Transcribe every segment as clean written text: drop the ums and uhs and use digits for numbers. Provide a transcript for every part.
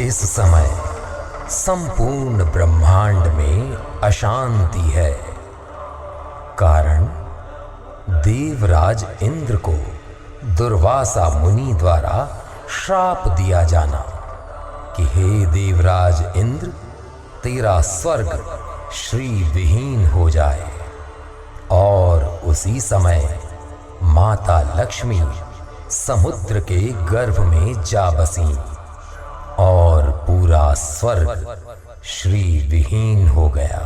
इस समय संपूर्ण ब्रह्मांड में अशांति है। कारण देवराज इंद्र को दुर्वासा मुनि द्वारा श्राप दिया जाना कि हे देवराज इंद्र, तेरा स्वर्ग श्री विहीन हो जाए। और उसी समय माता लक्ष्मी समुद्र के गर्भ में जा बसी और पूरा स्वर्ग श्री विहीन हो गया।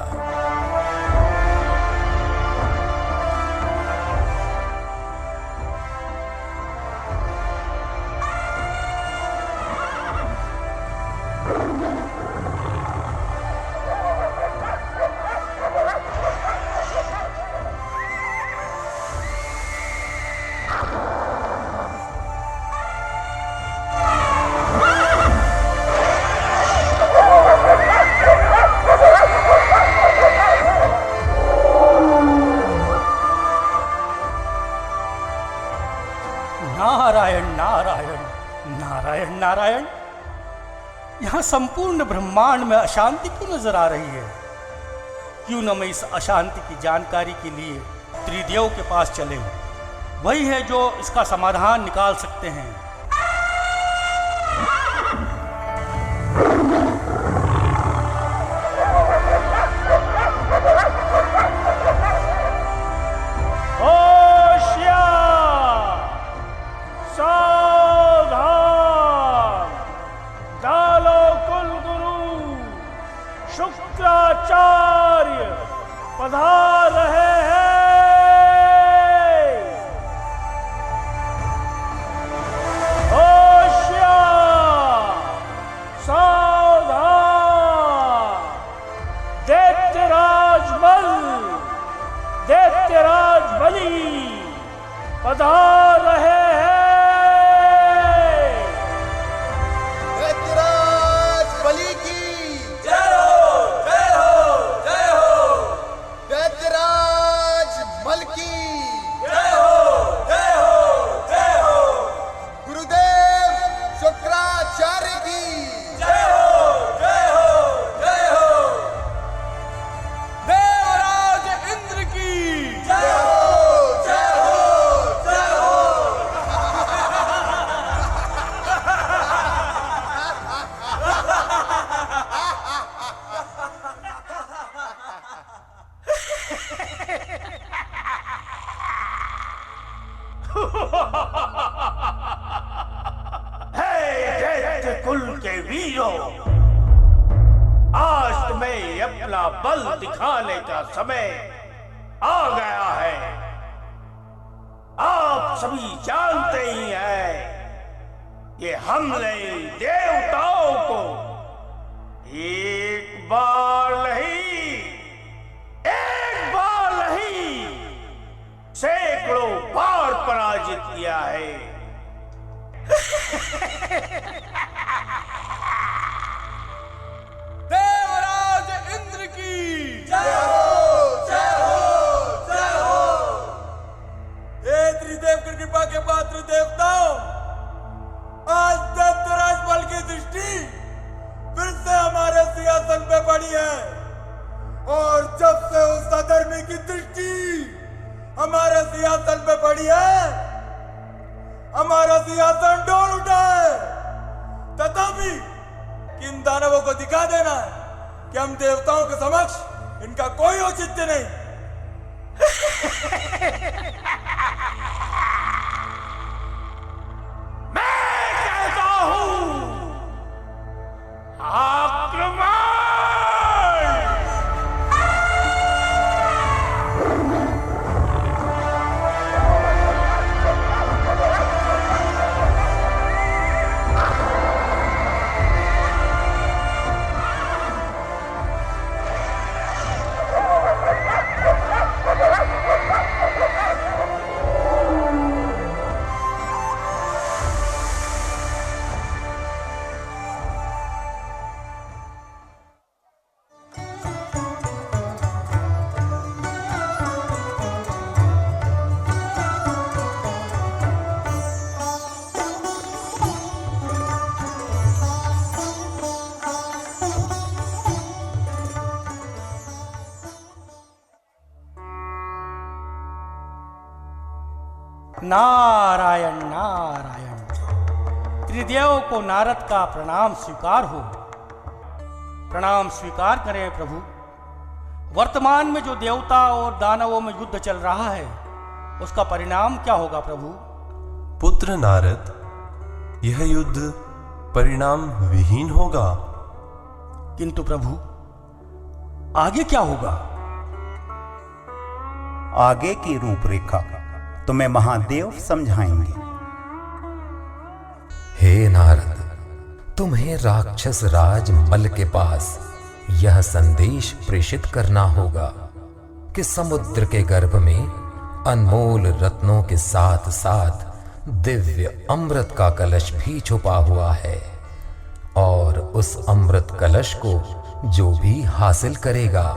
नारायण नारायण नारायण नारायण। यहाँ संपूर्ण ब्रह्मांड में अशांति क्यों नजर आ रही है? क्यों न मैं इस अशांति की जानकारी के लिए त्रिदेव के पास चले? वही है जो इसका समाधान निकाल सकते हैं। शुक्राचार्य पधार रहे हैं। होशियार, सावधान, दैत्यराज बलि पधार रहे हैं। दैत्य कुल के वीरों, आज तुम्हें अपना बल दिखाने का समय आ गया है। आप सभी जानते ही हैं, ये हमने देवताओं को एक बार नहीं सैकड़ों बार पराजित किया है। देवराज इंद्र की जय हो, जय हो, जय हो। हे त्रिदेव की कृपा के पात्र देवताओं, आज दैत्यराज बल की दृष्टि फिर से हमारे सिंहासन पे पड़ी है। और जब से उस अधर्मी की दृष्टि हमारे सिंहासन पे पड़ी है, हमारा सिंहासन डोल उठा है। तथापि इन दानवों को दिखा देना है कि हम देवताओं के समक्ष इनका कोई औचित्य नहीं। मैं कहता हूं, आक्रमण! नारायण नारायण। त्रिदेव को नारद का प्रणाम स्वीकार हो। प्रणाम स्वीकार करें प्रभु। वर्तमान में जो देवता और दानवों में युद्ध चल रहा है उसका परिणाम क्या होगा प्रभु? पुत्र नारद, यह युद्ध परिणाम विहीन होगा। किंतु प्रभु आगे क्या होगा? आगे की रूपरेखा तुम्हें महादेव समझाएंगे। हे नारद, तुम्हें राक्षस राज मल के पास यह संदेश प्रेषित करना होगा कि समुद्र के गर्भ में अनमोल रत्नों के साथ साथ दिव्य अमृत का कलश भी छुपा हुआ है, और उस अमृत कलश को जो भी हासिल करेगा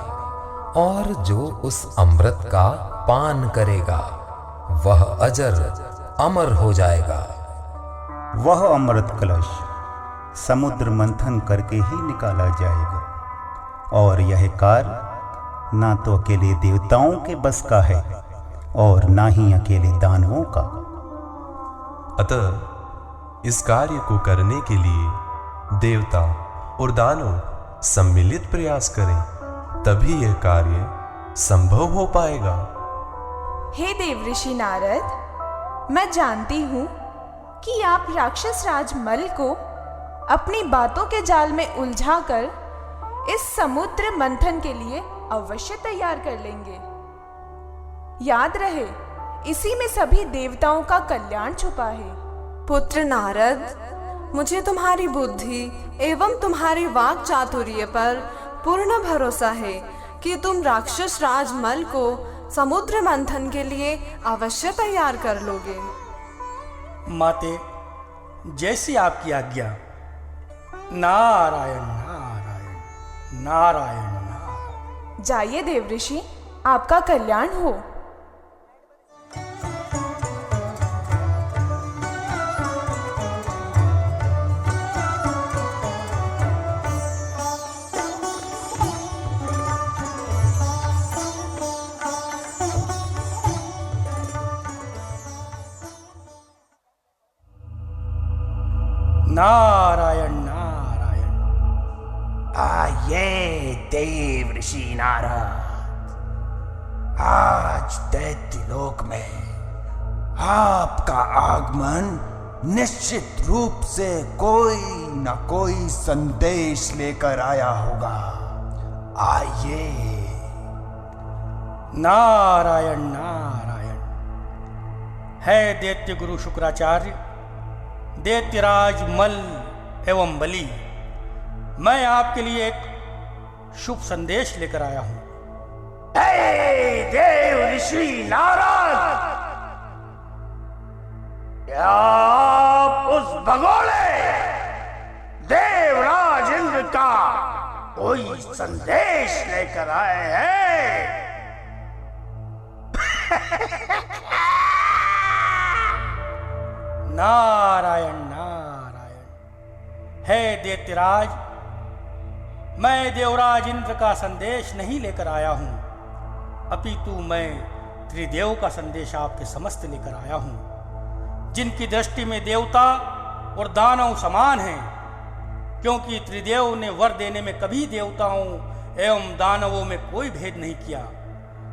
और जो उस अमृत का पान करेगा वह अजर अमर हो जाएगा। वह अमृत कलश समुद्र मंथन करके ही निकाला जाएगा, और यह कार्य ना तो अकेले देवताओं के बस का है और ना ही अकेले दानवों का। अतः इस कार्य को करने के लिए देवता और दानव सम्मिलित प्रयास करें, तभी यह कार्य संभव हो पाएगा। हे देव ऋषि नारद, मैं जानती हूँ कि आप राक्षस राज मल को अपनी बातों के जाल में उलझाकर इस समुद्र मंथन के लिए अवश्य तैयार कर लेंगे। याद रहे, इसी में सभी देवताओं का कल्याण छुपा है। पुत्र नारद, मुझे तुम्हारी बुद्धि एवं तुम्हारी वाक चातुर्य पर पूर्ण भरोसा है कि तुम राक्षस राज मल को समुद्र मंथन के लिए अवश्य तैयार कर लोगे। माते, जैसी आपकी आज्ञा। नारायण नारायण नारायण नारायण। जाइए देव ऋषि, आपका कल्याण हो। नारायण नारायण। आइए देव ऋषि नारद, आज दैत्यलोक में आपका आगमन निश्चित रूप से कोई न कोई संदेश लेकर आया होगा। आइए। नारायण नारायण। है दैत्य गुरु शुक्राचार्य, दैत्यराज मल एवं बलि, मैं आपके लिए एक शुभ संदेश लेकर आया हूं। हे देव ऋषि नारद, क्या आप उस भगोड़े देवराज इंद्र का कोई संदेश लेकर आए हैं? नारायण नारायण। है दैत्यराज, मैं देवराज इंद्र का संदेश नहीं लेकर आया हूं, अपितु मैं त्रिदेव का संदेश आपके समस्त लेकर आया हूं, जिनकी दृष्टि में देवता और दानव समान हैं, क्योंकि त्रिदेव ने वर देने में कभी देवताओं एवं दानवों में कोई भेद नहीं किया,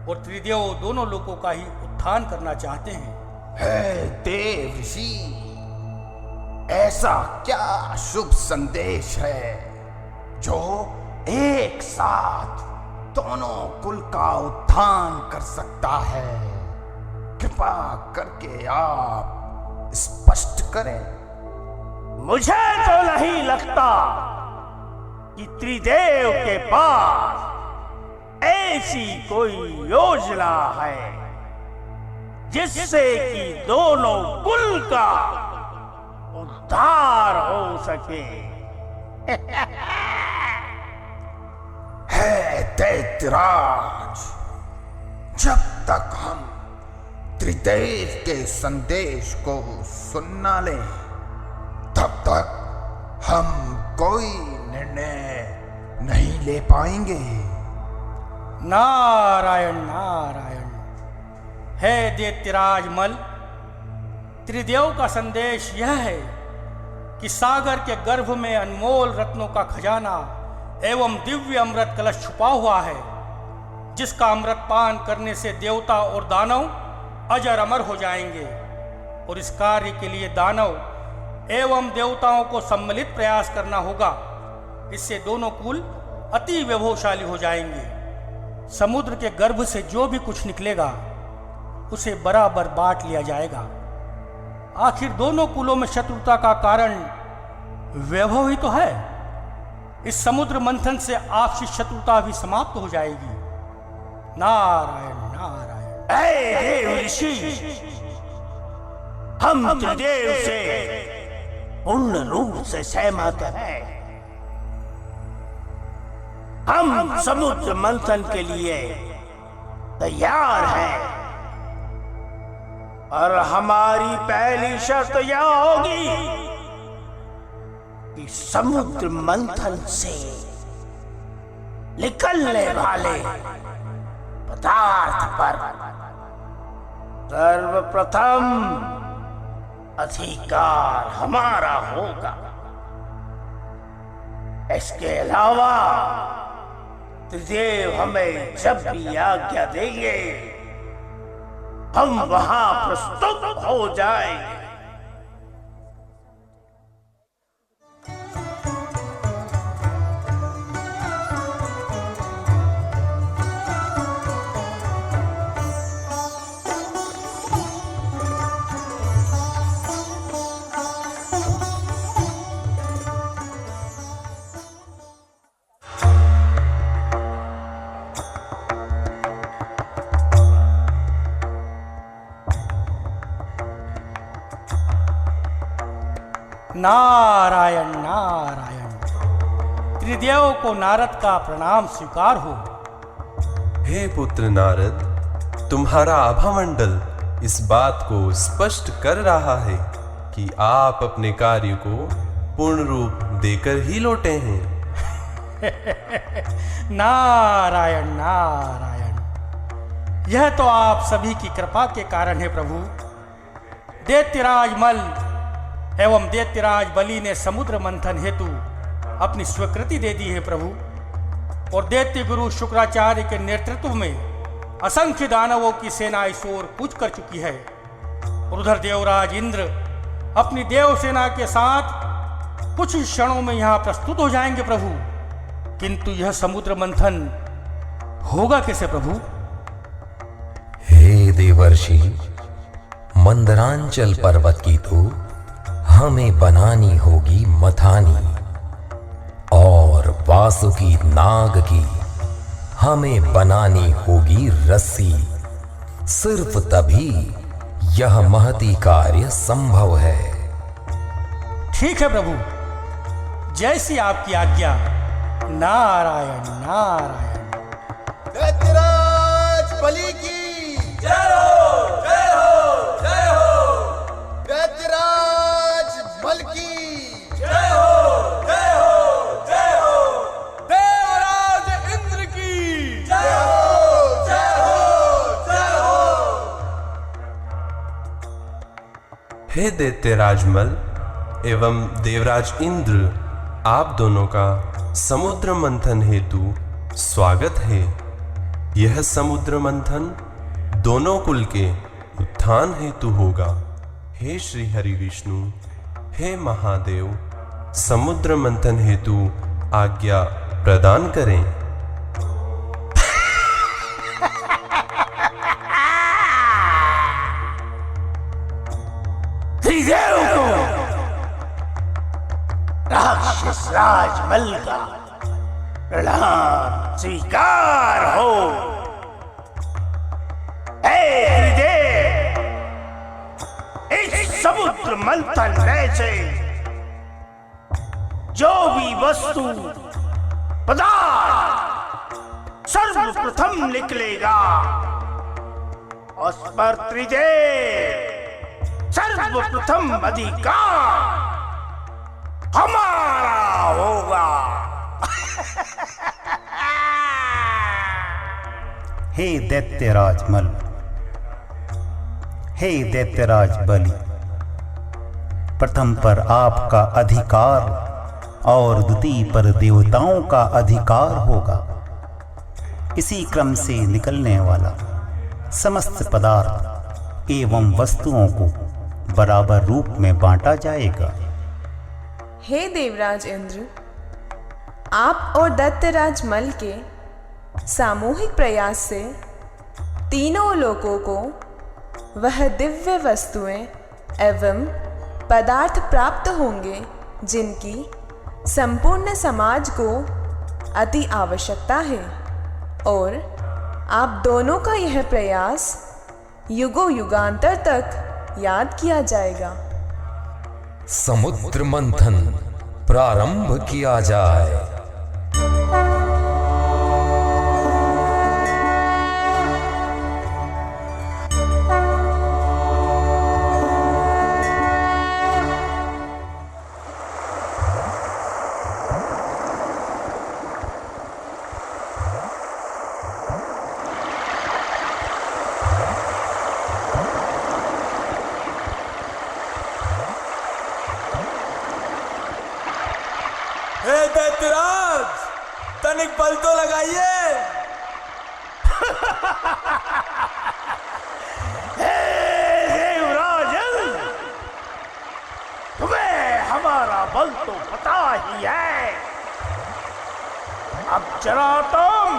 और त्रिदेव दोनों लोगों का ही उत्थान करना चाहते हैं। हे देव ऋषि, ऐसा क्या शुभ संदेश है जो एक साथ दोनों कुल का उत्थान कर सकता है? कृपा करके आप स्पष्ट करें। मुझे तो नहीं लगता कि त्रिदेव के पास ऐसी कोई योजना है जिससे कि दोनों कुल का उद्धार हो सके। है दैत्यराज, जब तक हम त्रिदेव के संदेश को सुन न लें, तब तक हम कोई निर्णय नहीं ले पाएंगे। नारायण नारायण। है दैत्यराज मल, त्रिदेव का संदेश यह है कि सागर के गर्भ में अनमोल रत्नों का खजाना एवं दिव्य अमृत कलश छुपा हुआ है, जिसका अमृत पान करने से देवता और दानव अजर अमर हो जाएंगे। और इस कार्य के लिए दानव एवं देवताओं को सम्मिलित प्रयास करना होगा। इससे दोनों कुल अति वैभवशाली हो जाएंगे। समुद्र के गर्भ से जो भी कुछ निकलेगा उसे बराबर बांट लिया जाएगा। आखिर दोनों कुलों में शत्रुता का कारण वैभव ही तो है। इस समुद्र मंथन से आपसी शत्रुता भी समाप्त हो जाएगी। नारायण नारायण। ऐ देव ऋषि, हम त्रिदेव से पूर्ण रूप से सहमत हैं। हम समुद्र मंथन के लिए तैयार हैं और हमारी पहली शर्त यह होगी कि समुद्र मंथन से निकलने वाले पदार्थ पर सर्वप्रथम अधिकार हमारा होगा। इसके अलावा त्रिदेव हमें जब भी आज्ञा देंगे हम वहां प्रस्तुत हो जाएंगे। नारायण नारायण। त्रिदेव को नारद का प्रणाम स्वीकार हो। हे पुत्र नारद, तुम्हारा आभामंडल इस बात को स्पष्ट कर रहा है कि आप अपने कार्य को पूर्ण रूप देकर ही लौटे हैं। नारायण नारायण। यह तो आप सभी की कृपा के कारण है प्रभु। दैत्यराज मल एवं दैत्यराज बलि ने समुद्र मंथन हेतु अपनी स्वीकृति दे दी है प्रभु। और दैत्य गुरु शुक्राचार्य के नेतृत्व में असंख्य दानवों की सेना इस ओर कूच कर चुकी है। और उधर देवराज इंद्र अपनी देव सेना के साथ कुछ ही क्षणों में यहाँ प्रस्तुत हो जाएंगे प्रभु। किंतु यह समुद्र मंथन होगा कैसे प्रभु? हे देवर्षि, मंदरांचल पर्वत की तो हमें बनानी होगी मथानी, और वासुकी नाग की हमें बनानी होगी रस्सी। सिर्फ तभी यह महती कार्य संभव है। ठीक है प्रभु, जैसी आपकी आज्ञा। नारायण नारायण। दैत्यराज बलि की जय हो, जय हो, जय हो। दैत्यराज मल की जय हो, जय हो, जय हो। देवराज इंद्र की जय हो, जय हो, जय हो। हे दैत्यराज मल एवं देवराज इंद्र, आप दोनों का समुद्र मंथन हेतु स्वागत है। यह समुद्र मंथन दोनों कुल के उत्थान हेतु होगा। हे श्री हरि विष्णु, हे महादेव, समुद्र मंथन हेतु आज्ञा प्रदान करें। त्रिदेव को राक्षस राज मल का प्रणाम स्वीकार हो। हे त्रिदेव, इस समुद्र मंथन में से जो भी वस्तु पदार्थ सर्वप्रथम निकलेगा उस पर त्रिदेव सर्वप्रथम अधिकार हमारा होगा। हे दैत्यराज मल, हे दैत्यराज बलि, प्रथम पर आपका अधिकार और द्वितीय पर देवताओं का अधिकार होगा। इसी क्रम से निकलने वाला समस्त पदार्थ एवं वस्तुओं को बराबर रूप में बांटा जाएगा। हे देवराज इंद्र, आप और दैत्यराज मल के सामूहिक प्रयास से तीनों लोकों को वह दिव्य वस्तुएं एवं पदार्थ प्राप्त होंगे जिनकी संपूर्ण समाज को अति आवश्यकता है, और आप दोनों का यह प्रयास युगों युगांतर तक याद किया जाएगा। समुद्र मंथन प्रारंभ किया जाए। हे दैत्यराज, तनिक बल तो लगाइए। हे देवराजन, तुम्हें हमारा बल तो पता ही है। अब जरा तुम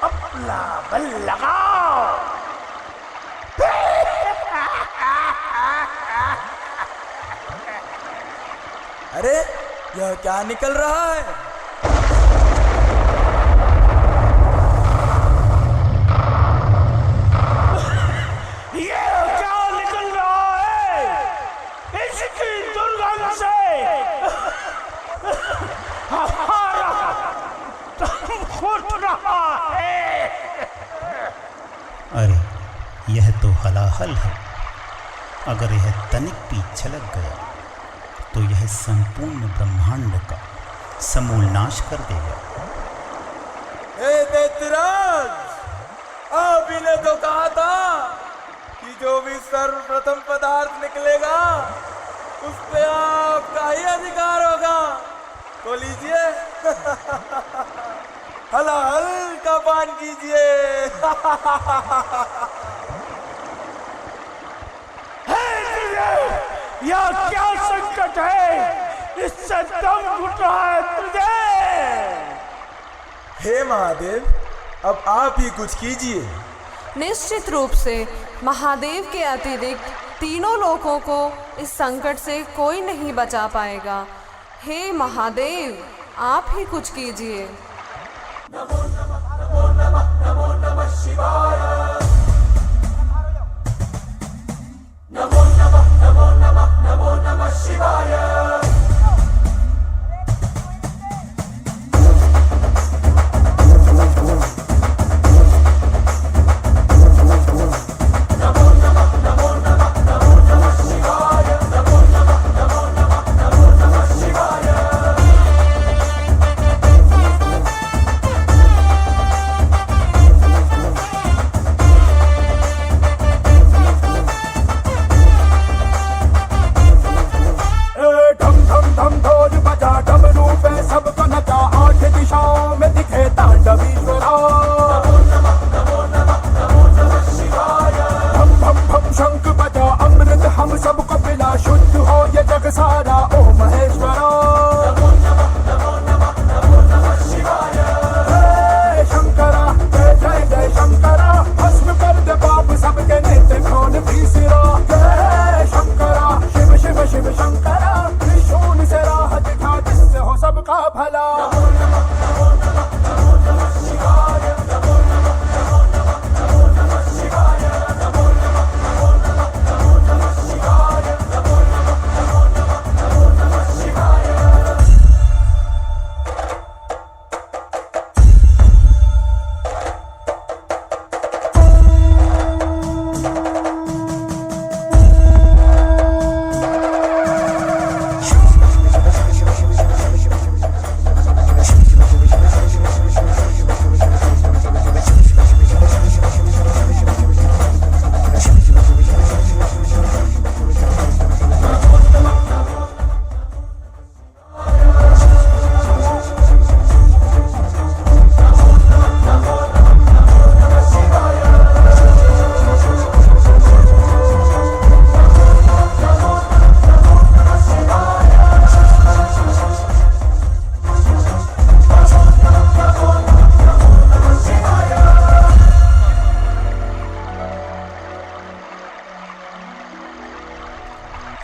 अपना बल लगाओ। अरे यह क्या निकल रहा है? ये क्या निकल रहा है? इसकी दुर्गंध से हमारा दम घुट रहा है। अरे यह तो हलाहल है। अगर यह तनिक भी छलक गया तो यह संपूर्ण ब्रह्मांड का समूल नाश कर देगा। हे दैत्यराज, आप ने तो कहा था कि जो भी सर्वप्रथम पदार्थ निकलेगा उस पे आपका ही अधिकार होगा। तो लीजिए, हलाहल का पान कीजिए। यह क्या संकट है? इससे दम घुट रहा है तुझे। हे महादेव, अब आप ही कुछ कीजिए। निश्चित रूप से महादेव के अतिरिक्त तीनों लोकों को इस संकट से कोई नहीं बचा पाएगा। हे महादेव, आप ही कुछ कीजिए। नमो नमः, नमो नमः, नमो नमः शिवाय। नमो नमः, नमो नमः, नमो नमः शिवाय।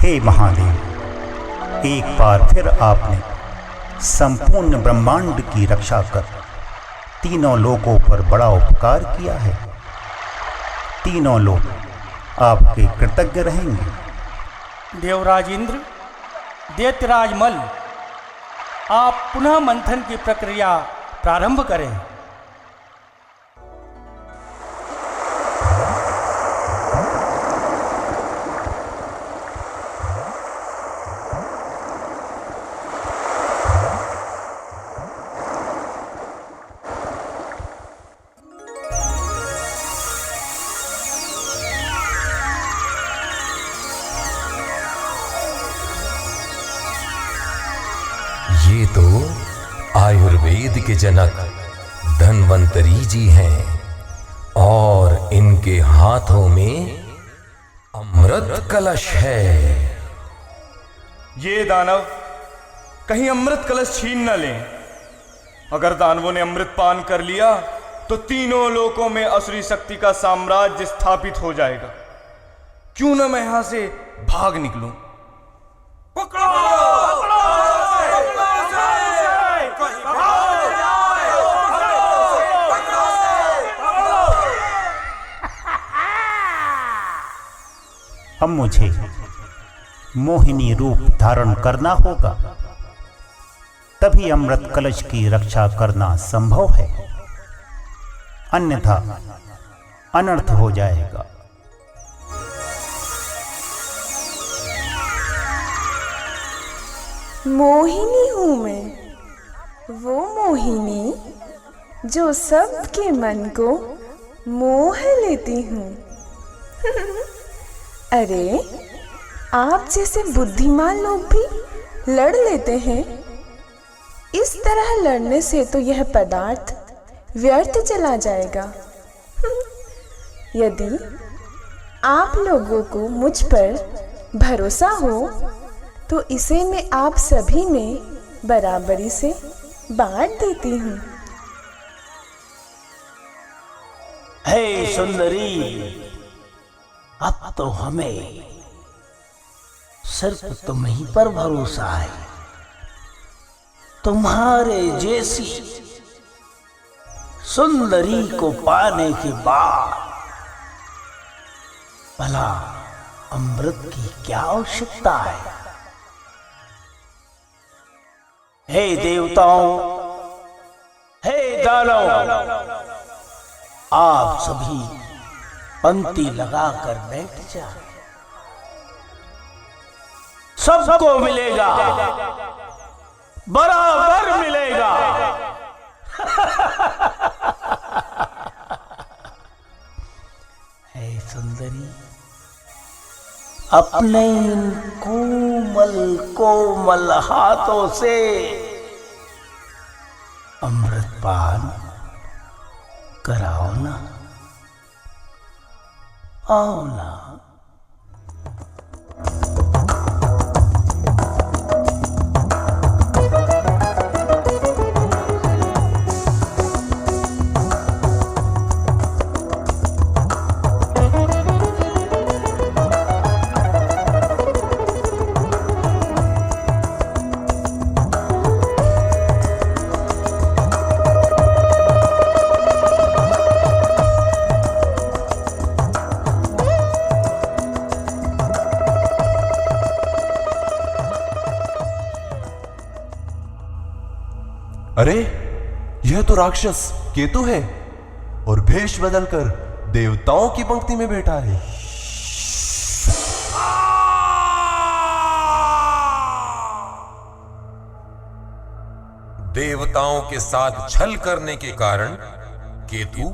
हे महादेव, एक बार फिर आपने संपूर्ण ब्रह्मांड की रक्षा कर तीनों लोकों पर बड़ा उपकार किया है। तीनों लोग आपके कृतज्ञ रहेंगे। देवराज इंद्र, दैत्यराज मल, आप पुनः मंथन की प्रक्रिया प्रारंभ करें। ये तो आयुर्वेद के जनक धन्वंतरी जी हैं और इनके हाथों में अमृत कलश है। ये दानव कहीं अमृत कलश छीन न लें। अगर दानवों ने अमृत पान कर लिया तो तीनों लोकों में असुरी शक्ति का साम्राज्य स्थापित हो जाएगा। क्यों न मैं यहां से भाग निकलूं। अब मुझे मोहिनी रूप धारण करना होगा, तभी अमृत कलश की रक्षा करना संभव है, अन्यथा अनर्थ हो जाएगा। मोहिनी हूँ मैं, वो मोहिनी जो सबके मन को मोह लेती हूँ। अरे, आप जैसे बुद्धिमान लोग भी लड़ लेते हैं। इस तरह लड़ने से तो यह पदार्थ व्यर्थ चला जाएगा। यदि आप लोगों को मुझ पर भरोसा हो तो इसे मैं आप सभी में बराबरी से बांट देती हूँ। हे सुंदरी, अब तो हमें सिर्फ तुम ही पर भरोसा है। तुम्हारे जैसी सुंदरी को पाने के बाद भला अमृत की क्या आवश्यकता है। हे देवताओं, हे दानव, आप सभी पंक्ति लगाकर बैठ जा। सबको मिलेगा, बराबर मिलेगा। हे सुंदरी, अपने इन कोमल कोमल हाथों से अमृत पान कराओ ना, आओ ना। अरे, यह तो राक्षस केतु है और भेष बदलकर देवताओं की पंक्ति में बैठा है। देवताओं के साथ छल करने के कारण केतु,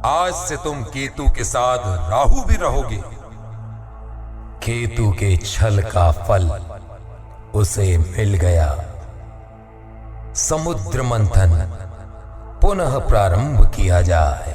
आज से तुम केतु के साथ राहु भी रहोगे। केतु के छल का फल उसे मिल गया। समुद्र मंथन पुनः प्रारंभ किया जाए।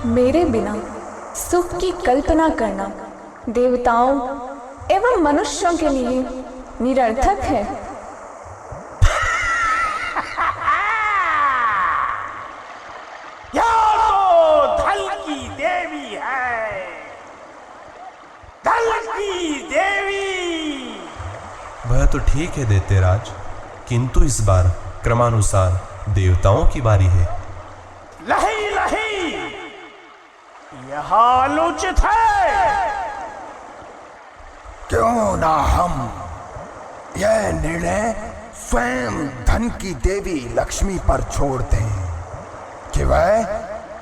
मेरे बिना सुख की कल्पना करना देवताओं एवं मनुष्यों के लिए निरर्थक है। यह तो धल की देवी है, धल की देवी। वह तो ठीक है दैत्यराज, किंतु इस बार क्रमानुसार देवताओं की बारी है। नहीं नहीं, यह अनुचित है। क्यों ना हम यह निर्णय स्वयं धन की देवी लक्ष्मी पर छोड़ दें कि वह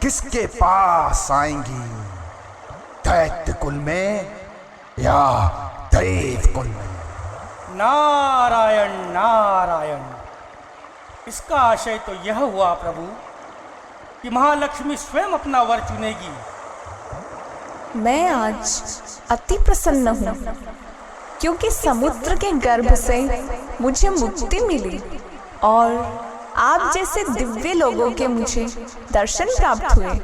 किसके पास आएंगी, दैत्य कुल में या देव कुल में। नारायण नारायण, इसका आशय तो यह हुआ प्रभु कि महालक्ष्मी स्वयं अपना वर चुनेगी। मैं आज अति प्रसन्न हूँ क्योंकि समुद्र के गर्भ से मुझे मुक्ति मिली और आप जैसे दिव्य लोगों के मुझे दर्शन प्राप्त हुए।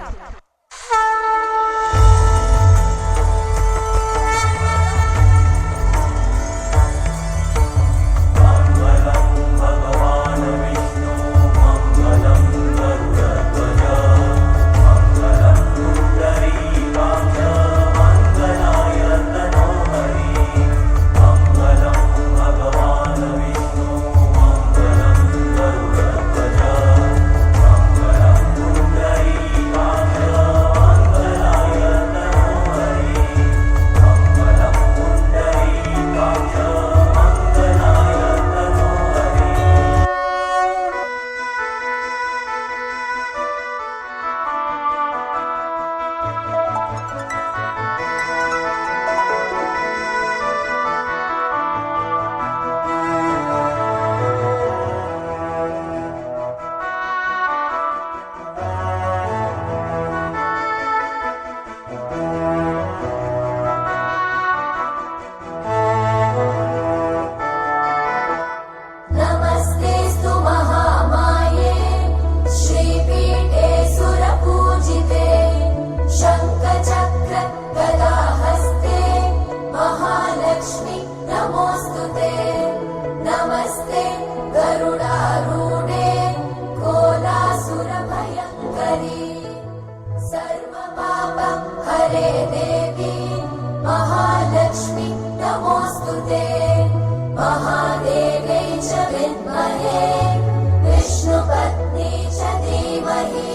नमोऽस्तुते महादेवे च विद्महे विष्णुपत्नी च धीमहि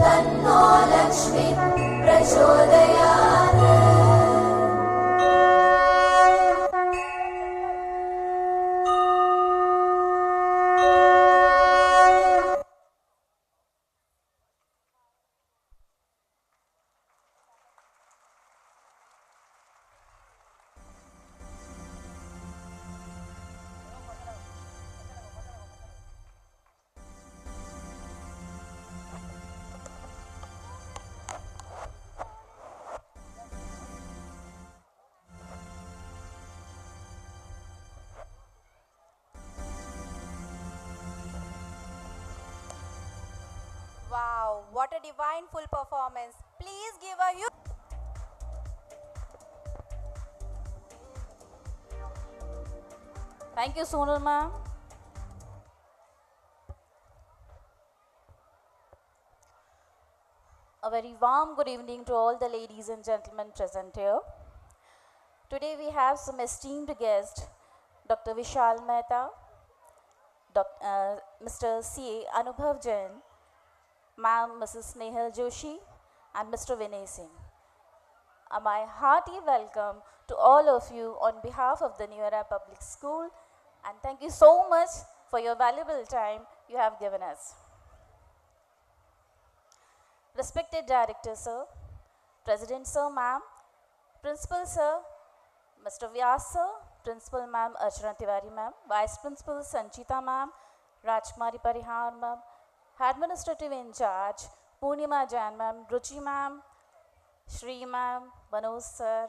तन्नो लक्ष्मी प्रचोदयात्। Wow, what a divine full performance. Please give a huge... Thank you, Sonal ma'am. A very warm good evening to all the ladies and gentlemen present here. Today we have some esteemed guests, Dr. Vishal Mehta, Mr. C. Anubhav Jain, Ma'am Mrs. Snehal Joshi and Mr. Vinay Singh. A my hearty welcome to all of you on behalf of the New Era Public School, and thank you so much for your valuable time you have given us. Respected Director Sir, President Sir Ma'am, Principal Sir, Mr. Vyas Sir, Principal Ma'am Archana Tiwari Ma'am, Vice Principal Sanchita Ma'am, Rajkumari Parihar Ma'am, Administrative in charge, Purnima Jain ma'am, Ruchi ma'am, Shri ma'am, Manoj sir,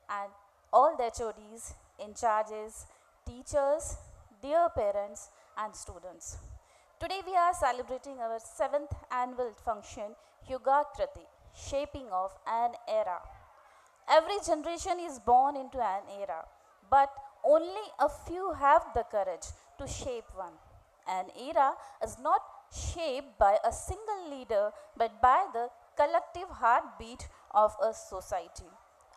and all the HODs, in charges, teachers, dear parents and students. Today we are celebrating our 7th annual function, Yuga Kriti, shaping of an era. Every generation is born into an era, but only a few have the courage to shape one. An era is not shaped by a single leader but by the collective heartbeat of a society.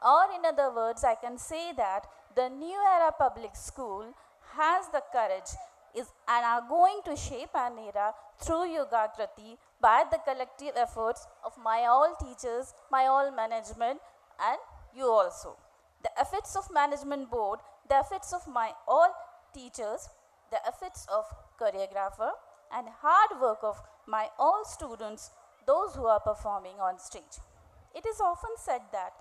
Or in other words, I can say that the New Era Public School has the courage and are going to shape an era through Yuga Kriti by the collective efforts of my all teachers, my all management and you also. The efforts of management board, the efforts of my all teachers, the efforts of choreographer and hard work of my all students, those who are performing on stage. It is often said that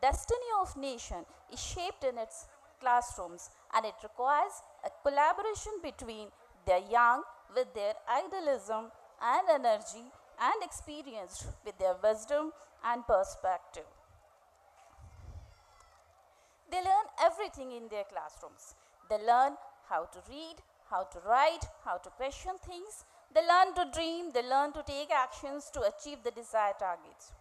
destiny of nation is shaped in its classrooms and it requires a collaboration between the young with their idealism and energy and experienced with their wisdom and perspective. They learn everything in their classrooms. They learn how to read, how to write, how to question things. They learn to dream, they learn to take actions to achieve the desired targets.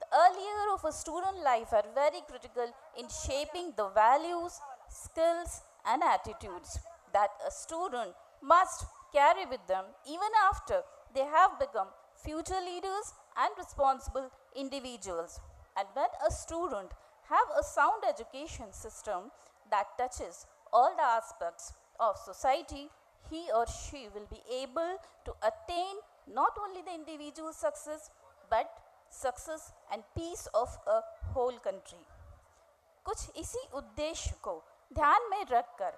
The early years of a student life are very critical in shaping the values, skills and attitudes that a student must carry with them even after they have become future leaders and responsible individuals. And when a student have a sound education system that touches all the aspects of society, he or she will be able to attain not only the individual success but success and peace of a whole country. कुछ इसी उद्देश्य को ध्यान में रखकर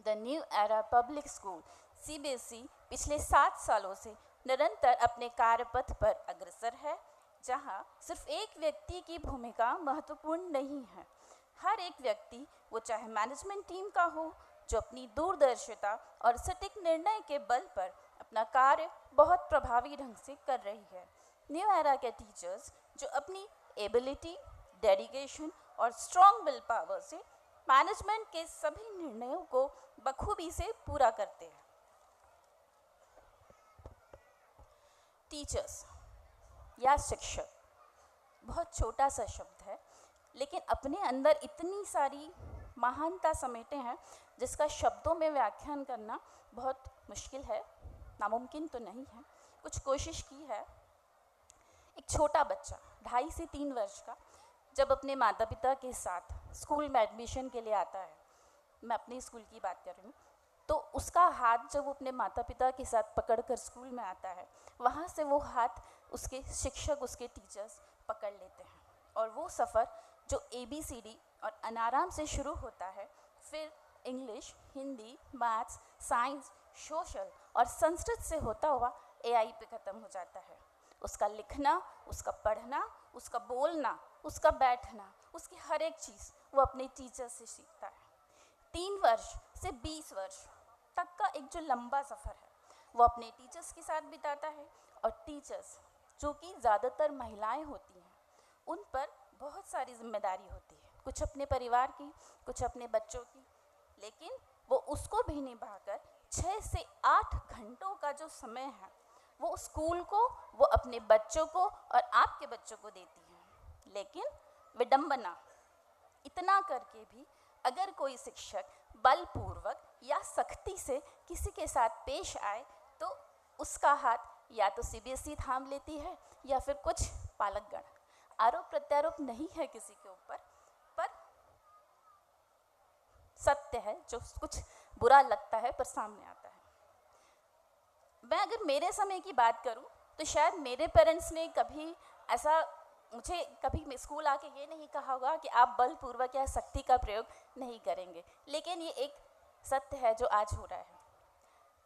the new era public school CBSE पिछले 7 सालों से निरंतर अपने कार्यपथ पर अग्रसर है, जहां सिर्फ एक व्यक्ति की भूमिका महत्वपूर्ण नहीं है। हर एक व्यक्ति, वो चाहे मैनेजमेंट टीम का हो, जो अपनी दूरदर्शिता और सटीक निर्णय के बल पर अपना कार्य बहुत प्रभावी ढंग से कर रही है। न्यू एरा के टीचर्स जो अपनी एबिलिटी, डेडिकेशन और स्ट्रॉन्ग विल पावर से मैनेजमेंट के सभी निर्णयों को बखूबी से पूरा करते हैं। टीचर्स या शिक्षक बहुत छोटा सा शब्द है, लेकिन अपने अंदर इतनी सारी महानता समेटे हैं जिसका शब्दों में व्याख्यान करना बहुत मुश्किल है, नामुमकिन तो नहीं है। कुछ कोशिश की है। एक छोटा बच्चा 2.5 से 3 वर्ष का जब अपने माता पिता के साथ स्कूल में एडमिशन के लिए आता है, मैं अपने स्कूल की बात कर रही हूँ, तो उसका हाथ जब वो अपने माता पिता के साथ पकड़कर स्कूल में आता है, वहाँ से वो हाथ उसके शिक्षक, उसके टीचर्स पकड़ लेते हैं और वो सफ़र जो ABCD और अनाराम से शुरू होता है, फिर English, Hindi, maths, science, social और संस्कृत से होता हुआ AI पे ख़त्म हो जाता है। उसका लिखना, उसका पढ़ना, उसका बोलना, उसका बैठना, उसकी हर एक चीज़ वो अपने टीचर से सीखता है। 3 वर्ष से 20 वर्ष तक का एक जो लंबा सफ़र है वो अपने टीचर्स के साथ बिताता है और टीचर्स जो कि ज़्यादातर महिलाएं होती हैं, उन पर बहुत सारी जिम्मेदारी होती है, कुछ अपने परिवार की, कुछ अपने बच्चों की, लेकिन वो उसको भी निभाकर 6 से 8 घंटों का जो समय है वो स्कूल को, वो अपने बच्चों को और आपके बच्चों को देती है। लेकिन विडंबना, इतना करके भी अगर कोई शिक्षक बलपूर्वक या सख्ती से किसी के साथ पेश आए तो उसका हाथ या तो CBSE थाम लेती है या फिर कुछ पालकगण। आरोप प्रत्यारोप नहीं है किसी के ऊपर, पर सत्य है जो कुछ बुरा लगता है पर सामने आता है। मैं अगर मेरे समय की बात करूं तो शायद मेरे पेरेंट्स ने कभी ऐसा मुझे कभी स्कूल आके ये नहीं कहा होगा कि आप बलपूर्वक या शक्ति का प्रयोग नहीं करेंगे, लेकिन ये एक सत्य है जो आज हो रहा है।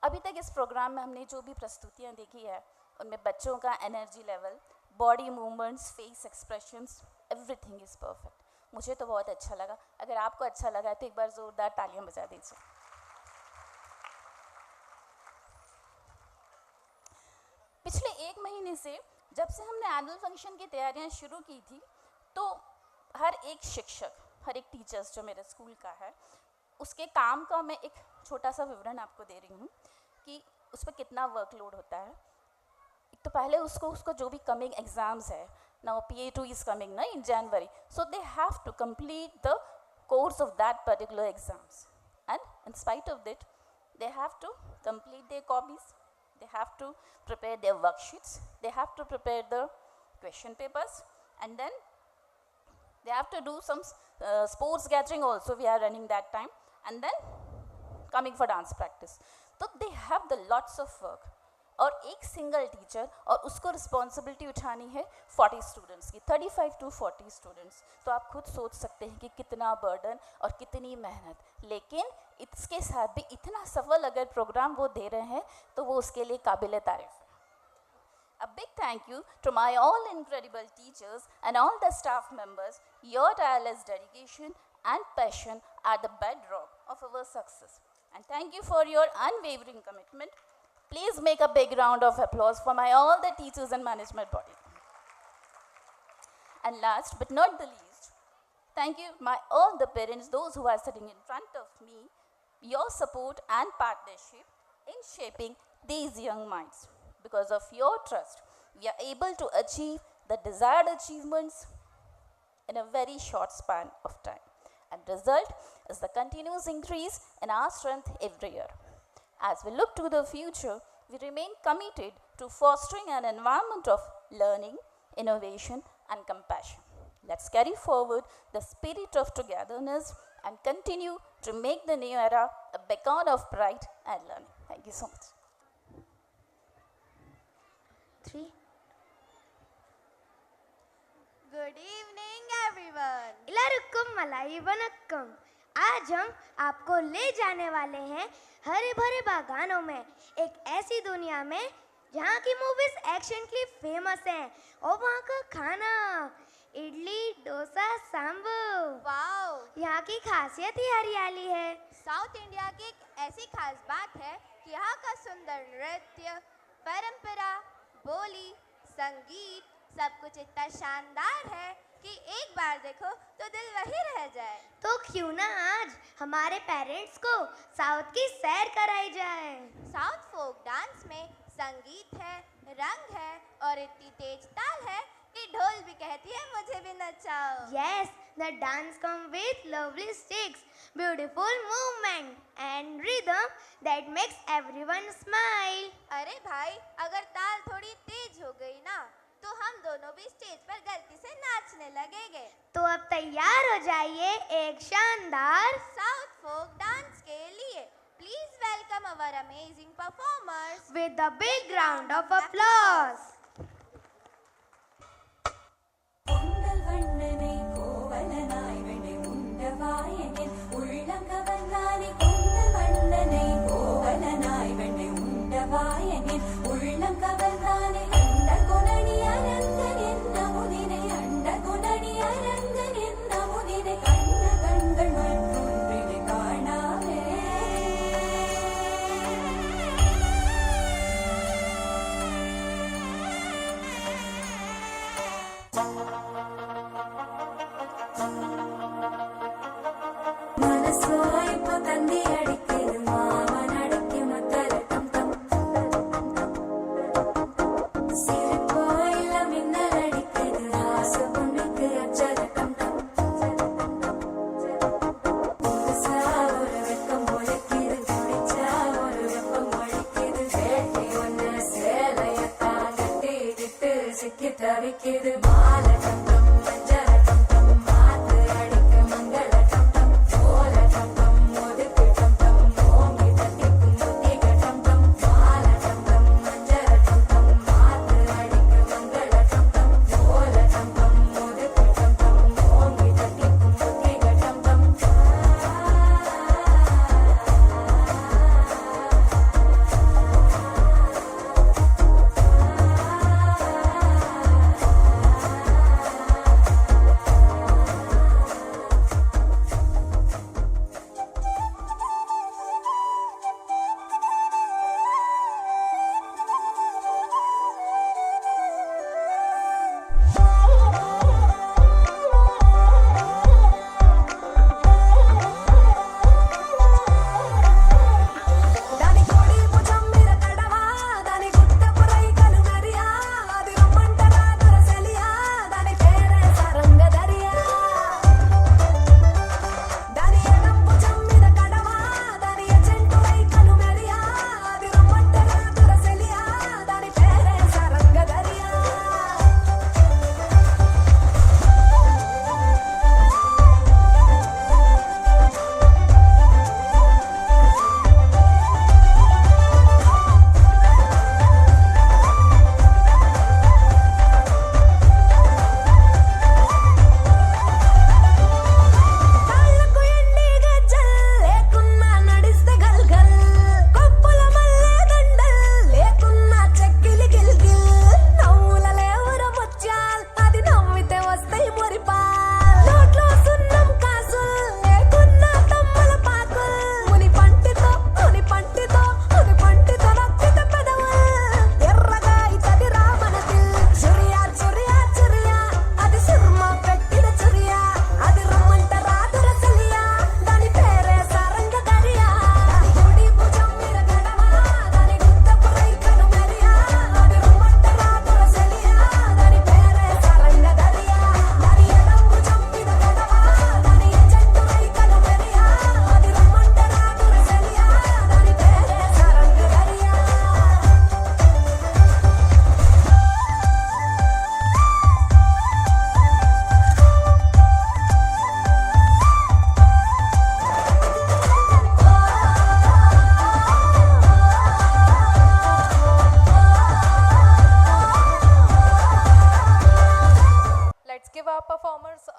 अभी तक इस प्रोग्राम में हमने जो भी प्रस्तुतियाँ देखी है उनमें बच्चों का energy level, body movements, face expressions, everything is perfect. मुझे तो बहुत अच्छा लगा। अगर आपको अच्छा लगा तो एक बार ज़ोरदार तालियां बजा दीजिए। पिछले 1 महीने से जब से हमने एनुअल फंक्शन की तैयारियां शुरू की थी, तो हर एक शिक्षक, हर एक टीचर्स जो मेरे स्कूल का है, उसके काम का मैं एक छोटा सा विवरण आपको दे रही हूँ कि उस पर कितना वर्कलोड होता है। एक तो पहले उसको जो भी कमिंग एग्ज़ाम्स है, नाउ PA2 इज़ कमिंग ना इन January, so they have to complete the course of that particular exams, and in spite of that they have to complete their copies, they have to prepare their worksheets, they have to prepare the question papers, and then they have to do some sports gathering also we are running that time, and then coming for dance practice. So they have the lots of work, और एक single teacher और उसको responsibility उठानी है 40 students की, 35 to 40 students. तो आप खुद सोच सकते हैं कि कितना बर्डन और कितनी मेहनत, लेकिन इसके साथ भी इतना सफल अगर प्रोग्राम वो दे रहे हैं तो वो उसके लिए काबिल तारीफ है। A big thank you to my all incredible teachers and all the staff members. Your tireless dedication and passion are the bedrock of our success. And thank you for your unwavering commitment. Please make a big round of applause for my all the teachers and management body. And last but not the least, thank you my all the parents, those who are sitting in front of me, your support and partnership in shaping these young minds. Because of your trust, we are able to achieve the desired achievements in a very short span of time. And result is the continuous increase in our strength every year. As we look to the future, we remain committed to fostering an environment of learning, innovation, and compassion. Let's carry forward the spirit of togetherness and continue to make the new era a beacon of pride and learning. Thank you so much. 3. Good evening everyone. எல்லாருக்கும் Malay வணக்கம். आज हम आपको ले जाने वाले हैं हरे भरे बागानों में, एक ऐसी दुनिया में जहाँ की मूवीज एक्शन के लिए फेमस हैं और वहाँ का खाना इडली, डोसा, सांभर, वाओ, यहाँ की खासियत ही हरियाली है। साउथ इंडिया की एक ऐसी खास बात है कि यहाँ का सुंदर नृत्य, परंपरा, बोली, संगीत, सब कुछ इतना शानदार है कि एक बार देखो तो दिल वही रह जाए। तो क्यों ना आज हमारे पेरेंट्स को साउथ की सैर कराई जाए। साउथ फोक डांस में संगीत है, रंग है और इतनी तेज ताल है कि ढोल भी कहती है मुझे भी नचाओ। Yes, the dance comes with lovely sticks, beautiful movement and rhythm that makes everyone smile. अरे भाई, अगर ताल थोड़ी तेज हो गई ना तो हम दोनों भी स्टेज पर गलती से नाचने लगेंगे। तो अब तैयार हो जाइए एक शानदार साउथ फोक डांस के लिए। Please welcome our amazing performers with a big round of applause.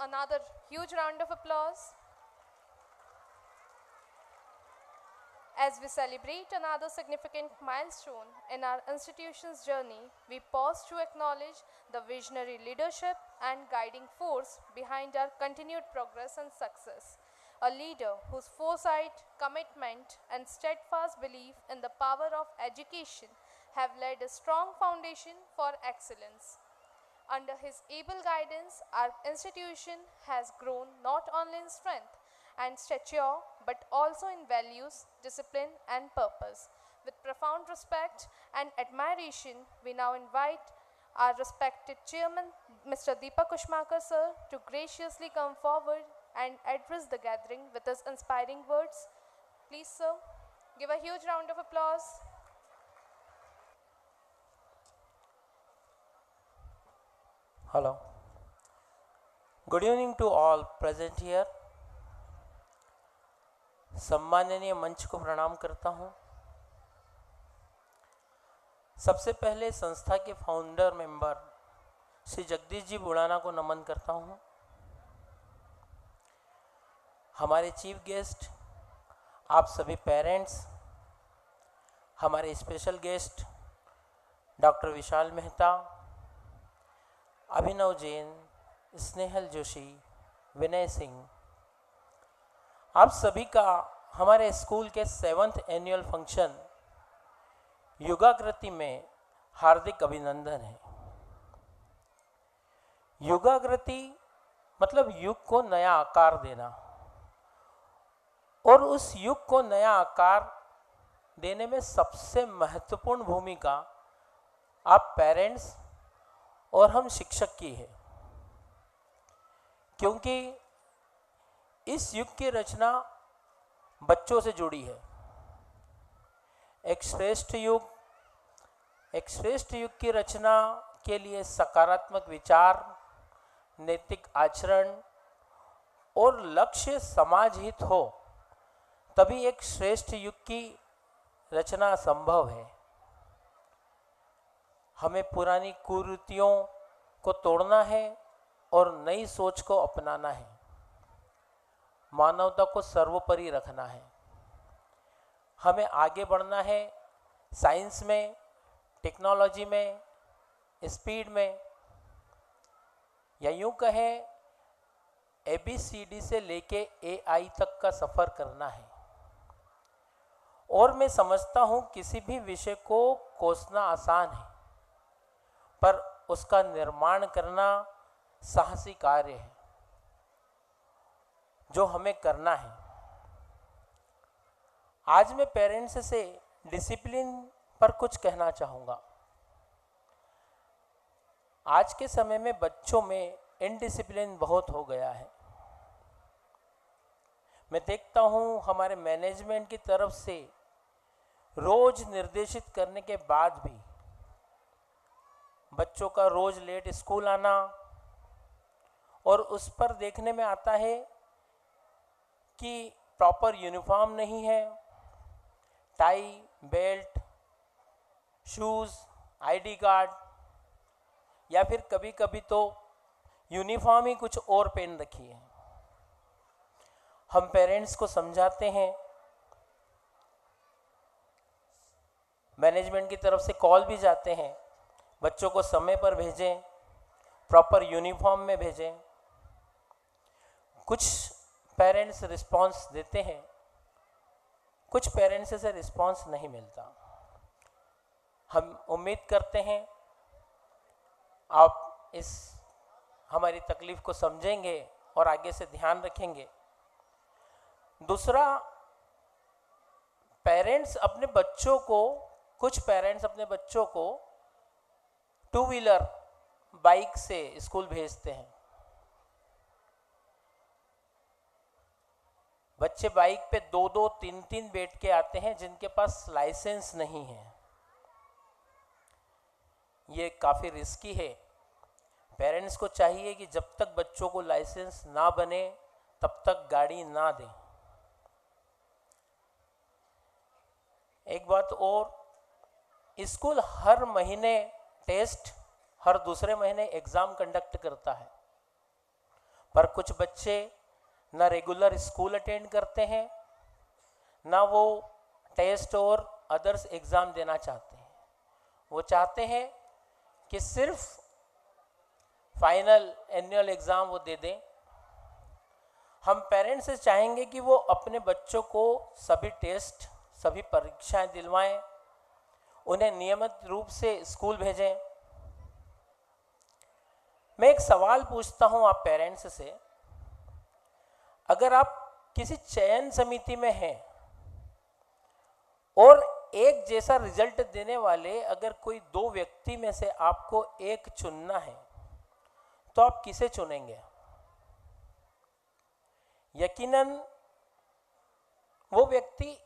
Another huge round of applause. As we celebrate another significant milestone in our institution's journey, we pause to acknowledge the visionary leadership and guiding force behind our continued progress and success. A leader whose foresight, commitment, and steadfast belief in the power of education have laid a strong foundation for excellence. Under his able guidance, our institution has grown not only in strength and stature, but also in values, discipline, and purpose. With profound respect and admiration, we now invite our respected chairman, Mr. Deepak Kushmakar sir, to graciously come forward and address the gathering with his inspiring words. Please, sir, give a huge round of applause. Hello. Good evening to all present here. सम्माननीय मंच को प्रणाम करता हूँ। सबसे पहले संस्था के फाउंडर मेंबर श्री जगदीश जी बुढ़ाना को नमन करता हूँ। हमारे चीफ गेस्ट, आप सभी पेरेंट्स, हमारे स्पेशल गेस्ट डॉक्टर विशाल मेहता, अभिनव जैन, स्नेहल जोशी, विनय सिंह, आप सभी का हमारे स्कूल के 7th एनुअल फंक्शन युगाकृति में हार्दिक अभिनंदन है। युगाकृति मतलब युग को नया आकार देना, और उस युग को नया आकार देने में सबसे महत्वपूर्ण भूमिका आप पेरेंट्स और हम शिक्षक की है, क्योंकि इस युग की रचना बच्चों से जुड़ी है। एक श्रेष्ठ युग की रचना के लिए सकारात्मक विचार, नैतिक आचरण और लक्ष्य समाज हित हो, तभी एक श्रेष्ठ युग की रचना संभव है। हमें पुरानी कुरीतियों को तोड़ना है और नई सोच को अपनाना है। मानवता को सर्वोपरि रखना है। हमें आगे बढ़ना है साइंस में, टेक्नोलॉजी में, स्पीड में, या यूँ कहें ABCD से लेके AI तक का सफ़र करना है। और मैं समझता हूँ किसी भी विषय को कोसना आसान है, पर उसका निर्माण करना साहसी कार्य है जो हमें करना है। आज मैं पेरेंट्स से डिसिप्लिन पर कुछ कहना चाहूँगा। आज के समय में बच्चों में इनडिसिप्लिन बहुत हो गया है। मैं देखता हूँ हमारे मैनेजमेंट की तरफ से रोज निर्देशित करने के बाद भी बच्चों का रोज लेट स्कूल आना, और उस पर देखने में आता है कि प्रॉपर यूनिफॉर्म नहीं है, tie, belt, shoes, ID card, या फिर कभी कभी तो यूनिफॉर्म ही कुछ और पहन रखी है। हम पेरेंट्स को समझाते हैं, मैनेजमेंट की तरफ से कॉल भी जाते हैं, बच्चों को समय पर भेजें, प्रॉपर यूनिफॉर्म में भेजें। कुछ पेरेंट्स रिस्पांस देते हैं, कुछ पेरेंट्स से रिस्पांस नहीं मिलता। हम उम्मीद करते हैं आप इस हमारी तकलीफ़ को समझेंगे और आगे से ध्यान रखेंगे। दूसरा, कुछ पेरेंट्स अपने बच्चों को 2 व्हीलर बाइक से स्कूल भेजते हैं। बच्चे बाइक पे 2-2, 3-3 बैठ के आते हैं जिनके पास लाइसेंस नहीं है। ये काफ़ी रिस्की है। पेरेंट्स को चाहिए कि जब तक बच्चों को लाइसेंस ना बने तब तक गाड़ी ना दें। एक बात और, स्कूल हर महीने टेस्ट, हर दूसरे महीने एग्ज़ाम कंडक्ट करता है, पर कुछ बच्चे ना रेगुलर स्कूल अटेंड करते हैं, ना वो टेस्ट और अदर्स एग्ज़ाम देना चाहते हैं। वो चाहते हैं कि सिर्फ फाइनल एनुअल एग्ज़ाम वो दे दें। हम पेरेंट्स से चाहेंगे कि वो अपने बच्चों को सभी टेस्ट, सभी परीक्षाएं दिलवाएं, उन्हें नियमित रूप से स्कूल भेजें। मैं एक सवाल पूछता हूं आप पेरेंट्स से, अगर आप किसी चयन समिति में हैं और एक जैसा रिजल्ट देने वाले अगर कोई 2 व्यक्ति में से आपको एक चुनना है, तो आप किसे चुनेंगे? यकीनन वो व्यक्ति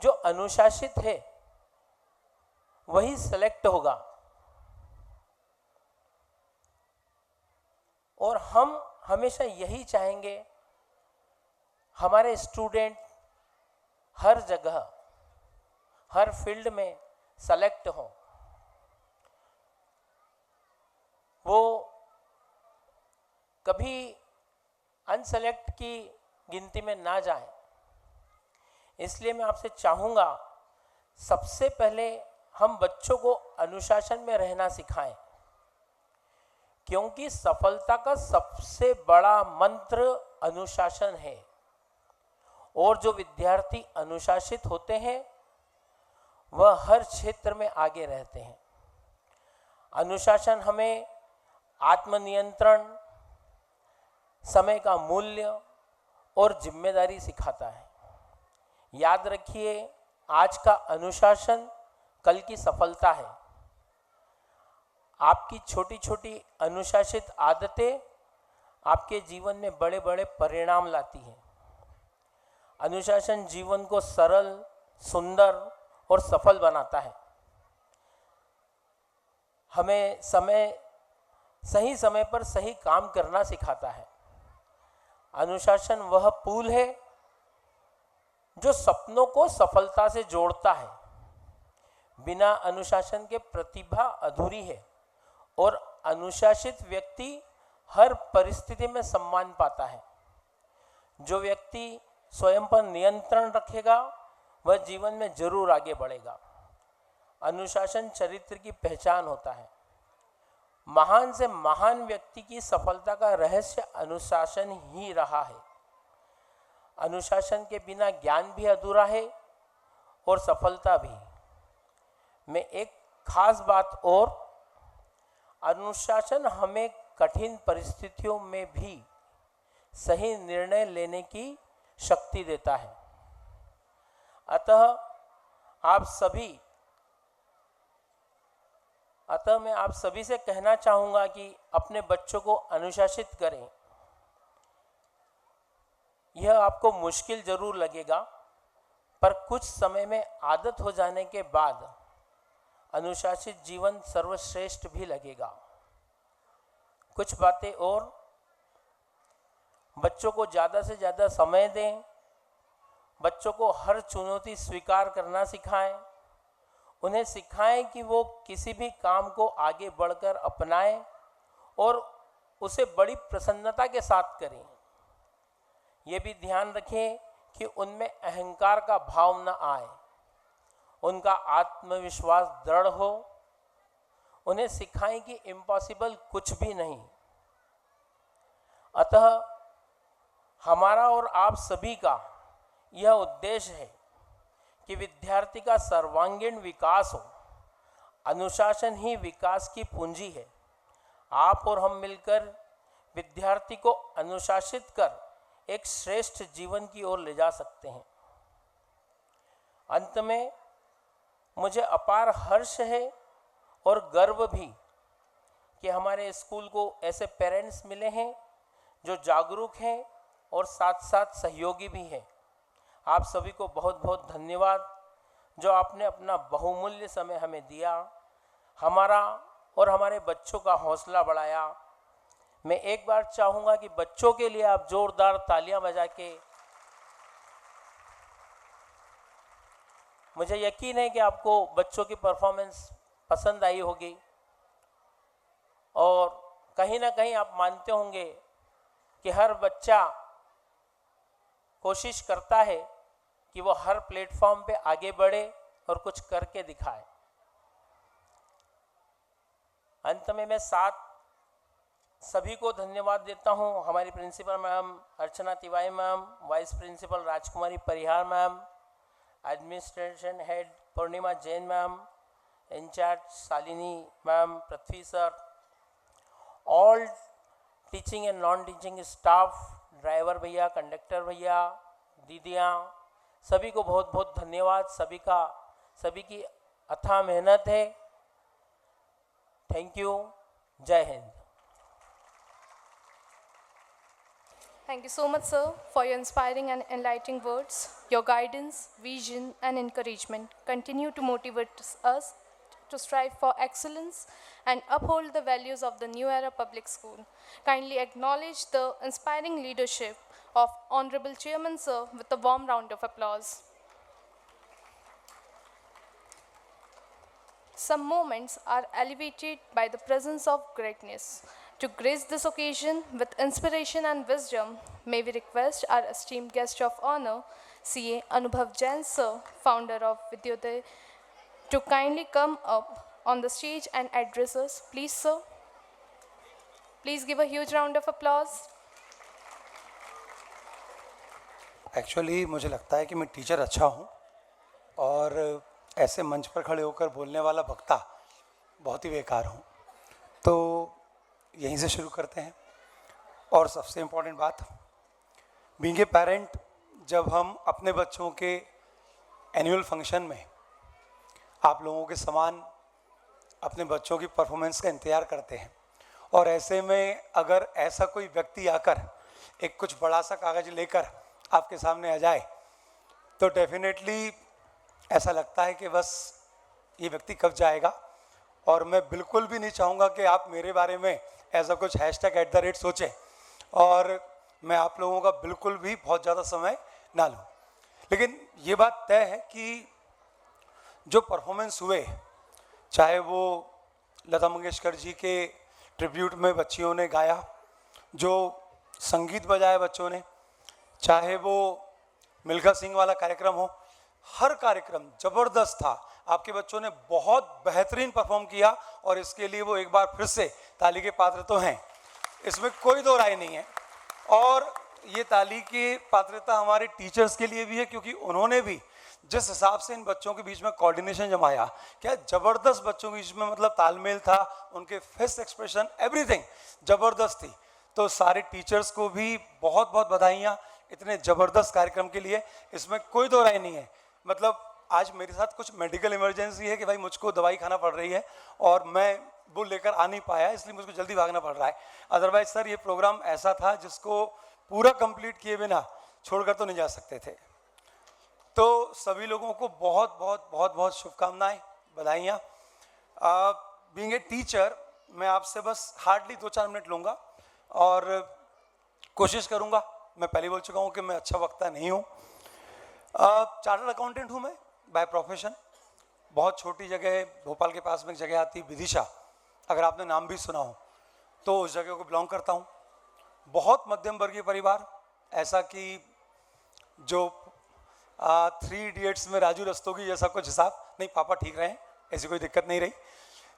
जो अनुशासित है वही सेलेक्ट होगा। और हम हमेशा यही चाहेंगे हमारे स्टूडेंट हर जगह हर फील्ड में सेलेक्ट हों, वो कभी अनसेलेक्ट की गिनती में ना जाए। इसलिए मैं आपसे चाहूँगा सबसे पहले हम बच्चों को अनुशासन में रहना सिखाएं, क्योंकि सफलता का सबसे बड़ा मंत्र अनुशासन है। और जो विद्यार्थी अनुशासित होते हैं वह हर क्षेत्र में आगे रहते हैं। अनुशासन हमें आत्मनियंत्रण, समय का मूल्य और जिम्मेदारी सिखाता है। याद रखिए, आज का अनुशासन कल की सफलता है। आपकी छोटी छोटी अनुशासित आदतें आपके जीवन में बड़े बड़े परिणाम लाती हैं। अनुशासन जीवन को सरल, सुंदर और सफल बनाता है। हमें सही समय पर सही काम करना सिखाता है। अनुशासन वह पुल है जो सपनों को सफलता से जोड़ता है। बिना अनुशासन के प्रतिभा अधूरी है और अनुशासित व्यक्ति हर परिस्थिति में सम्मान पाता है। जो व्यक्ति स्वयं पर नियंत्रण रखेगा वह जीवन में जरूर आगे बढ़ेगा। अनुशासन चरित्र की पहचान होता है। महान से महान व्यक्ति की सफलता का रहस्य अनुशासन ही रहा है। अनुशासन के बिना ज्ञान भी अधूरा है और सफलता भी। मैं एक खास बात और, अनुशासन हमें कठिन परिस्थितियों में भी सही निर्णय लेने की शक्ति देता है। अतः मैं आप सभी से कहना चाहूँगा कि अपने बच्चों को अनुशासित करें। यह आपको मुश्किल जरूर लगेगा, पर कुछ समय में आदत हो जाने के बाद अनुशासित जीवन सर्वश्रेष्ठ भी लगेगा। कुछ बातें और, बच्चों को ज़्यादा से ज़्यादा समय दें। बच्चों को हर चुनौती स्वीकार करना सिखाएं। उन्हें सिखाएं कि वो किसी भी काम को आगे बढ़कर अपनाएं और उसे बड़ी प्रसन्नता के साथ करें। ये भी ध्यान रखें कि उनमें अहंकार का भाव न आए, उनका आत्मविश्वास दृढ़ हो। उन्हें सिखाएं कि इम्पॉसिबल कुछ भी नहीं। अतः हमारा और आप सभी का यह उद्देश्य है कि विद्यार्थी का सर्वांगीण विकास हो। अनुशासन ही विकास की पूंजी है। आप और हम मिलकर विद्यार्थी को अनुशासित कर एक श्रेष्ठ जीवन की ओर ले जा सकते हैं। अंत में मुझे अपार हर्ष है और गर्व भी कि हमारे स्कूल को ऐसे पेरेंट्स मिले हैं जो जागरूक हैं और साथ साथ सहयोगी भी हैं। आप सभी को बहुत बहुत धन्यवाद जो आपने अपना बहुमूल्य समय हमें दिया, हमारा और हमारे बच्चों का हौसला बढ़ाया। मैं एक बार चाहूँगा कि बच्चों के लिए आप जोरदार तालियां बजा के, मुझे यकीन है कि आपको बच्चों की परफॉर्मेंस पसंद आई होगी और कहीं ना कहीं आप मानते होंगे कि हर बच्चा कोशिश करता है कि वो हर प्लेटफॉर्म पे आगे बढ़े और कुछ करके दिखाए। अंत में मैं सभी को धन्यवाद देता हूँ। हमारी principal ma'am Archana Tiwari ma'am, vice principal Rajkumari Parihar ma'am, administration head Purnima Jain ma'am, incharge Shalini ma'am, Prithvi sir, all teaching and non teaching staff, driver भैया, कंडक्टर भैया, दीदियाँ, सभी को बहुत बहुत धन्यवाद। सभी की अथाह मेहनत है। Thank you. जय Hind. Thank you so much, sir, for your inspiring and enlightening words. Your guidance, vision, and encouragement continue to motivate us to strive for excellence and uphold the values of the New Era Public School. Kindly acknowledge the inspiring leadership of Honorable Chairman Sir with a warm round of applause. Some moments are elevated by the presence of greatness. To grace this occasion with inspiration and wisdom, may we request our esteemed guest of honor, CA Anubhav Jain Sir, founder of Vidyodaya, to kindly come up on the stage and address us. Please, sir. Please give a huge round of applause. Actually मुझे लगता है कि मैं teacher अच्छा हूँ और ऐसे मंच पर खड़े होकर बोलने वाला वक्ता बहुत ही बेकार हूँ। तो यहीं से शुरू करते हैं। और सबसे इम्पोर्टेंट बात, बीइंग ए पेरेंट, जब हम अपने बच्चों के एनुअल फंक्शन में आप लोगों के समान अपने बच्चों की परफॉर्मेंस का इंतज़ार करते हैं और ऐसे में अगर ऐसा कोई व्यक्ति आकर एक कुछ बड़ा सा कागज़ लेकर आपके सामने आ जाए तो डेफिनेटली ऐसा लगता है कि बस ये व्यक्ति कब जाएगा। और मैं बिल्कुल भी नहीं चाहूँगा कि आप मेरे बारे में ऐसा कुछ #@ सोचें और मैं आप लोगों का बिल्कुल भी बहुत ज़्यादा समय ना लूँ। लेकिन ये बात तय है कि जो परफॉर्मेंस हुए, चाहे वो लता मंगेशकर जी के ट्रिब्यूट में बच्चियों ने गाया, जो संगीत बजाया बच्चों ने, चाहे वो मिल्खा सिंह वाला कार्यक्रम हो, हर कार्यक्रम ज़बरदस्त था। आपके बच्चों ने बहुत बेहतरीन परफॉर्म किया और इसके लिए वो एक बार फिर से ताली के पात्र तो हैं, इसमें कोई दो राय नहीं है। और ये ताली की पात्रता हमारे टीचर्स के लिए भी है, क्योंकि उन्होंने भी जिस हिसाब से इन बच्चों के बीच में कोऑर्डिनेशन जमाया, क्या ज़बरदस्त बच्चों के बीच में मतलब तालमेल था, उनके फेस एक्सप्रेशन एवरीथिंग ज़बरदस्त थी। तो सारे टीचर्स को भी बहुत बहुत बधाइयाँ इतने ज़बरदस्त कार्यक्रम के लिए, इसमें कोई दो राय नहीं है। मतलब आज मेरे साथ कुछ मेडिकल इमरजेंसी है कि भाई मुझको दवाई खाना पड़ रही है और मैं वो लेकर आ नहीं पाया, इसलिए मुझको जल्दी भागना पड़ रहा है। अदरवाइज सर ये प्रोग्राम ऐसा था जिसको पूरा कंप्लीट किए बिना छोड़कर तो नहीं जा सकते थे। तो सभी लोगों को बहुत बहुत बहुत बहुत शुभकामनाएं, बधाइयाँ। बीइंग ए टीचर, मैं आपसे बस हार्डली 2-4 मिनट लूँगा और कोशिश करूँगा। मैं पहले बोल चुका हूँ कि मैं अच्छा वक्ता नहीं हूँ। चार्टर्ड अकाउंटेंट हूँ मैं बाय प्रोफेशन। बहुत छोटी जगह, भोपाल के पास में एक जगह आती है विदिशा, अगर आपने नाम भी सुना हो तो उस जगह को बिलोंग करता हूँ। बहुत मध्यम वर्गीय परिवार, ऐसा कि जो 3 इडियट्स में राजू रस्तोगी जैसा कुछ हिसाब नहीं, पापा ठीक रहे, ऐसी कोई दिक्कत नहीं रही,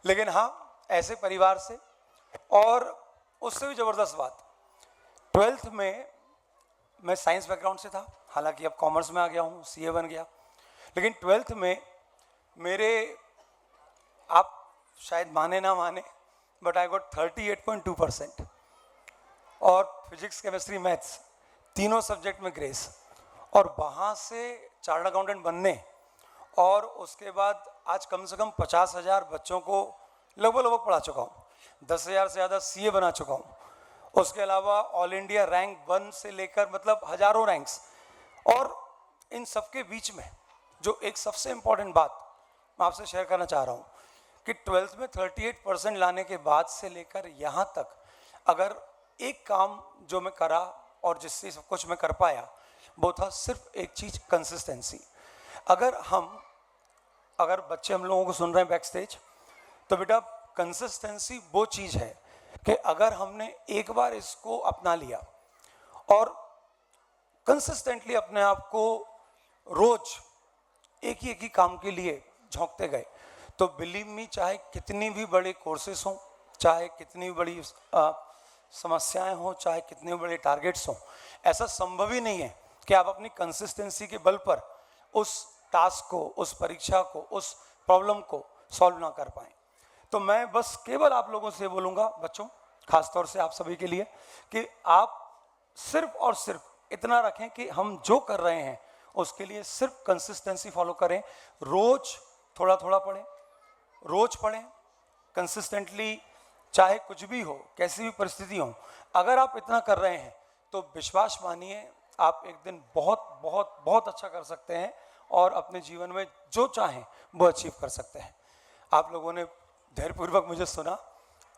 लेकिन हाँ ऐसे परिवार से। और उससे भी ज़बरदस्त बात, 12th में मैं साइंस बैकग्राउंड से था, हालांकि अब कॉमर्स में आ गया हूँ, CA बन गया, लेकिन 12th में मेरे, आप शायद माने ना माने, बट आई गॉट 38.2% और फिजिक्स, केमिस्ट्री, मैथ्स तीनों सब्जेक्ट में ग्रेस। और वहाँ से चार्टर्ड अकाउंटेंट बनने और उसके बाद आज कम से कम 50,000 बच्चों को लगभग पढ़ा चुका हूँ, 10,000 से ज़्यादा CA बना चुका हूँ। उसके अलावा ऑल इंडिया रैंक 1 से लेकर मतलब हज़ारों रैंक्स। और इन सब के बीच में जो एक सबसे इम्पॉर्टेंट बात मैं आपसे शेयर करना चाह रहा हूँ कि 12th में 38% लाने के बाद से लेकर यहाँ तक अगर एक काम जो मैं करा और जिससे सब कुछ मैं कर पाया, वो था सिर्फ एक चीज़, कंसिस्टेंसी। अगर बच्चे हम लोगों को सुन रहे हैं बैक स्टेज, तो बेटा कंसिस्टेंसी वो चीज़ है कि अगर हमने एक बार इसको अपना लिया और कंसिस्टेंटली अपने आप को रोज एक ही काम के लिए झोंकते गए, तो बिलीव मी, चाहे कितनी भी बड़े कोर्सेस हों, चाहे कितनी बड़ी समस्याएं हों, चाहे कितने बड़े टारगेट्स हों, ऐसा संभव ही नहीं है कि आप अपनी कंसिस्टेंसी के बल पर उस टास्क को, उस परीक्षा को, उस प्रॉब्लम को सॉल्व ना कर पाएं। तो मैं बस केवल आप लोगों से बोलूँगा, बच्चों, खासतौर से आप सभी के लिए, कि आप सिर्फ और सिर्फ इतना रखें कि हम जो कर रहे हैं उसके लिए सिर्फ कंसिस्टेंसी फॉलो करें। रोज थोड़ा थोड़ा पढ़ें, रोज पढ़ें कंसिस्टेंटली, चाहे कुछ भी हो, कैसी भी परिस्थिति हो। अगर आप इतना कर रहे हैं तो विश्वास मानिए आप एक दिन बहुत बहुत बहुत अच्छा कर सकते हैं और अपने जीवन में जो चाहें वो अचीव कर सकते हैं। आप लोगों ने धैर्यपूर्वक मुझे सुना,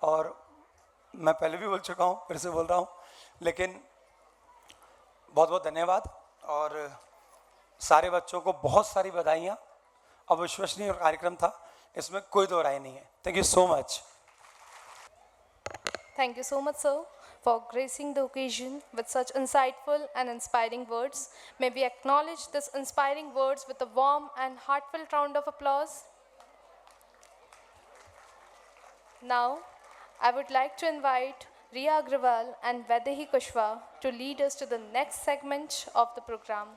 और मैं पहले भी बोल चुका हूँ, फिर से बोल रहा हूँ, लेकिन बहुत बहुत धन्यवाद। और सारे बच्चों को बहुत सारी बधाइयाँ। अविश्वसनीय कार्यक्रम था, इसमें कोई दो राय नहीं है। Thank you so much. Thank you so much, sir, for gracing the occasion with such insightful and inspiring words. May we acknowledge this inspiring words with a warm and heartfelt round of applause. Now, I would like to invite Riya Agrawal and Vaidehi Kushwa to lead us to the next segment of the program.